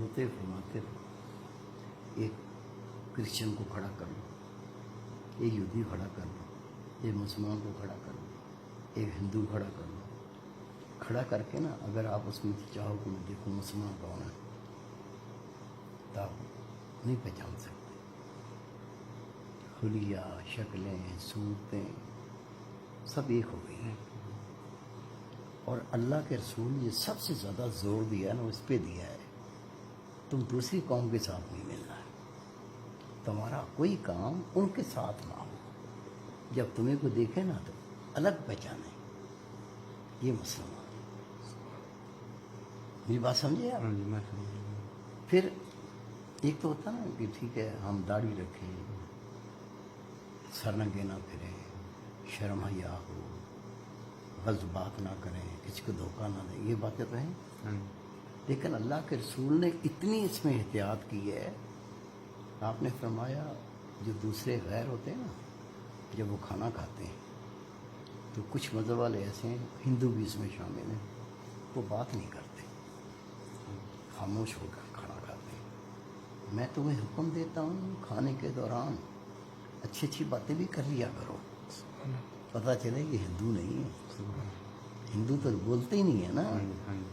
ہوتے فرماتے تھے ایک کرسچن کو کھڑا کر لو، ایک یہودی کھڑا کر لو، ایک مسلمان کو کھڑا کر لو، ایک ہندو کھڑا کر لو، کھڑا کر کے نا اگر آپ اس میں سے چاہو کہ میں دیکھوں مسلمان کون ہے تو آپ نہیں پہچان سکتے. حلیہ، شکلیں، صورتیں سب ایک ہو گئی ہیں. اور اللہ کے رسول نے سب سے زیادہ زور دیا ہے نا اس پہ دیا ہے تم دوسری قوم کے ساتھ نہیں ملنا ہے، تمہارا کوئی کام ان کے ساتھ نہ ہو، جب تمہیں کو دیکھے نا تو الگ پہچانے یہ مسلمان. میری بات سمجھے آپ؟ پھر ایک تو ہوتا نا کہ ٹھیک ہے ہم داڑھی رکھیں، سرنگے نہ پھریں، شرم حیا ہو، غلط بات نہ کریں، کسی کو دھوکہ نہ دیں، یہ باتیں تو ہیں. لیکن اللہ کے رسول نے اتنی اس میں احتیاط کی ہے. آپ نے فرمایا جو دوسرے غیر ہوتے ہیں نا جب وہ کھانا کھاتے ہیں تو کچھ مذہب والے ایسے ہیں، ہندو بھی اس میں شامل ہیں، وہ بات نہیں کرتے، خاموش ہو کر کھانا کھاتے ہیں. میں تمہیں حکم دیتا ہوں کھانے کے دوران اچھی اچھی باتیں بھی کر لیا کرو، پتہ چلے یہ ہندو نہیں ہے. ہندو تو بولتے ہی نہیں ہے نا،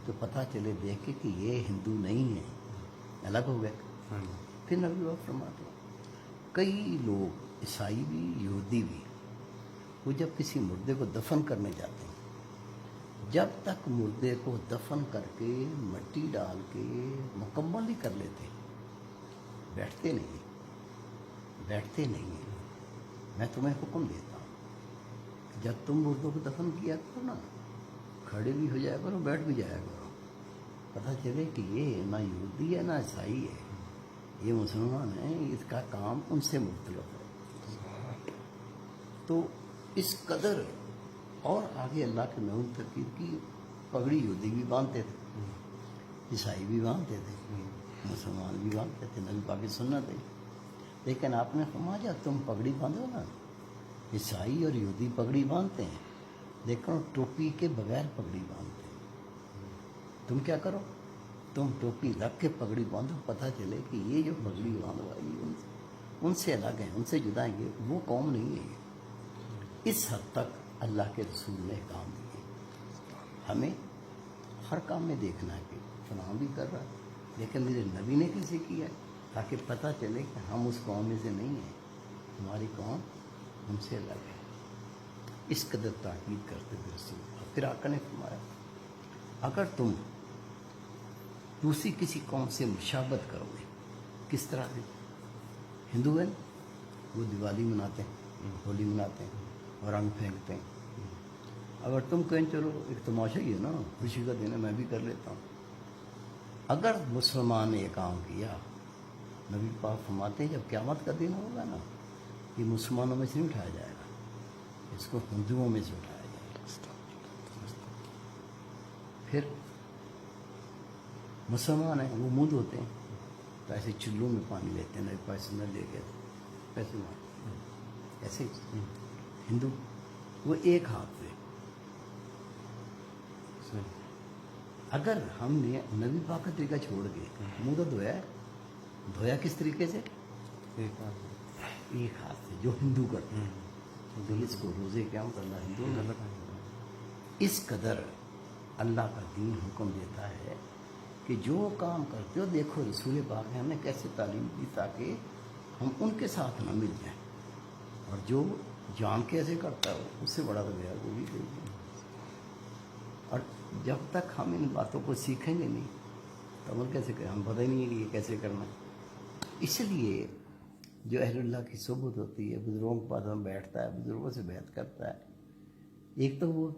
تو پتہ چلے دیکھ کے کہ یہ ہندو نہیں ہے، الگ ہو گئے. پھر نبی بات فرماتے ہیں کئی لوگ عیسائی بھی یہودی بھی وہ جب کسی مردے کو دفن کرنے جاتے ہیں جب تک مردے کو دفن کر کے مٹی ڈال کے مکمل نہیں کر لیتے بیٹھتے نہیں ہیں. میں تمہیں حکم دیتا ہوں جب تم مردوں کو دفن کیا کرو نا کھڑے بھی ہو جایا کرو، بیٹھ بھی جایا کرو، پتہ چلے کہ یہ نہ یہودی ہے نہ عیسائی ہے، یہ مسلمان ہیں، اس کا کام ان سے مختلف ہے. تو اس قدر اور آگے اللہ کے نور ترکیب کی پگڑی یہودی بھی باندھتے تھے، عیسائی بھی باندھتے تھے، مسلمان بھی باندھتے تھے، نبی پاک کی سنت ہے. لیکن آپ نے فرمایا جب تم پگڑی باندھو نا، عیسائی اور یہودی پگڑی باندھتے ہیں لیکن ٹوپی کے بغیر پگڑی باندھتے ہیں. تم کیا کرو، تم ٹوپی رکھ کے پگڑی باندھو، پتہ چلے کہ یہ جو پگڑی باندھوائی ان سے الگ ہیں، ان سے جدا ہیں، یہ وہ قوم نہیں ہے. اس حد تک اللہ کے رسول نے کام دیے. ہمیں ہر کام میں دیکھنا ہے کہ فلاں بھی کر رہا ہے لیکن میرے نبی نے کیسے کیا ہے، تاکہ پتہ چلے کہ ہم اس قوم میں سے نہیں ہیں، ہماری قوم ہم سے الگ ہے. اس قدر تاکید کرتے تھے رسول. پھر آقا نے فرمایا اگر تم دوسری کسی قوم سے مشابہت کرو گے، کس طرح سے، ہندو ہیں وہ دیوالی مناتے ہیں، ہولی مناتے ہیں اور رنگ پھینکتے ہیں. اگر تم کہیں چلو ایک تماشا ہی ہے نا، خوشی کا دن ہے میں بھی کر لیتا ہوں. اگر مسلمان نے یہ کام کیا نبی پاک فرماتے ہیں جب قیامت کا دن ہوگا نا یہ مسلمانوں میں سے نہیں اٹھایا جائے گا، اس کو ہندوؤں میں سے اٹھایا جائے گا. پھر مسلمان ہیں وہ منہ دھوتے ہیں تو ایسے چلوں میں پانی لیتے ہیں، نبی پاک نہ لے کے پیسے مار ایسے. ہندو وہ ایک ہاتھ سے. اگر ہم نے نبی پاک کا طریقہ چھوڑ کے منہ تو دھویا کس طریقے سے، ایک ہاتھ سے، جو ہندو کرتے ہیں تو اس کو روزے قیامت اللہ ہندو نے. اس قدر اللہ کا دین حکم دیتا ہے کہ جو کام کرتے ہو دیکھو رسول پاک نے ہمیں کیسے تعلیم دی تاکہ ہم ان کے ساتھ نہ مل جائیں، اور جو جان کے ایسے کرتا ہے اس سے بڑا تو گیا وہ بھی کوئی نہیں. اور جب تک ہم ان باتوں کو سیکھیں گے نہیں تو عمل کیسے کریں، ہم پتہ ہی نہیں ہے کہ یہ کیسے کرنا ہے. اس لیے جو اہل اللہ کی صحبت ہوتی ہے، بزرگوں کے پاس ہم بیٹھتا ہے، بزرگوں سے بیعت کرتا ہے، ایک تو وہ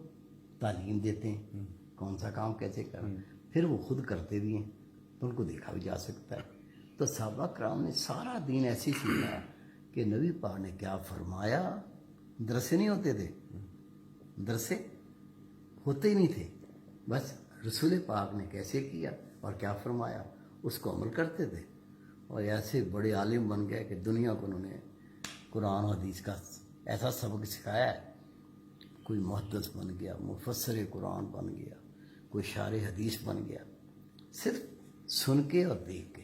تعلیم دیتے ہیں کون سا کام کیسے کرنا، پھر وہ خود کرتے بھی ہیں تو ان کو دیکھا بھی جا سکتا ہے. تو صحابہ کرام نے سارا دین ایسی سیکھا کہ نبی پاک نے کیا فرمایا، درسے نہیں ہوتے تھے، درسے ہوتے ہی نہیں تھے، بس رسول پاک نے کیسے کیا اور کیا فرمایا اس کو عمل کرتے تھے. اور ایسے بڑے عالم بن گئے کہ دنیا کو انہوں نے قرآن و حدیث کا ایسا سبق سکھایا ہے. کوئی محدث بن گیا، مفسر قرآن بن گیا، کوئی شارح حدیث بن گیا، صرف سن کے اور دیکھ کے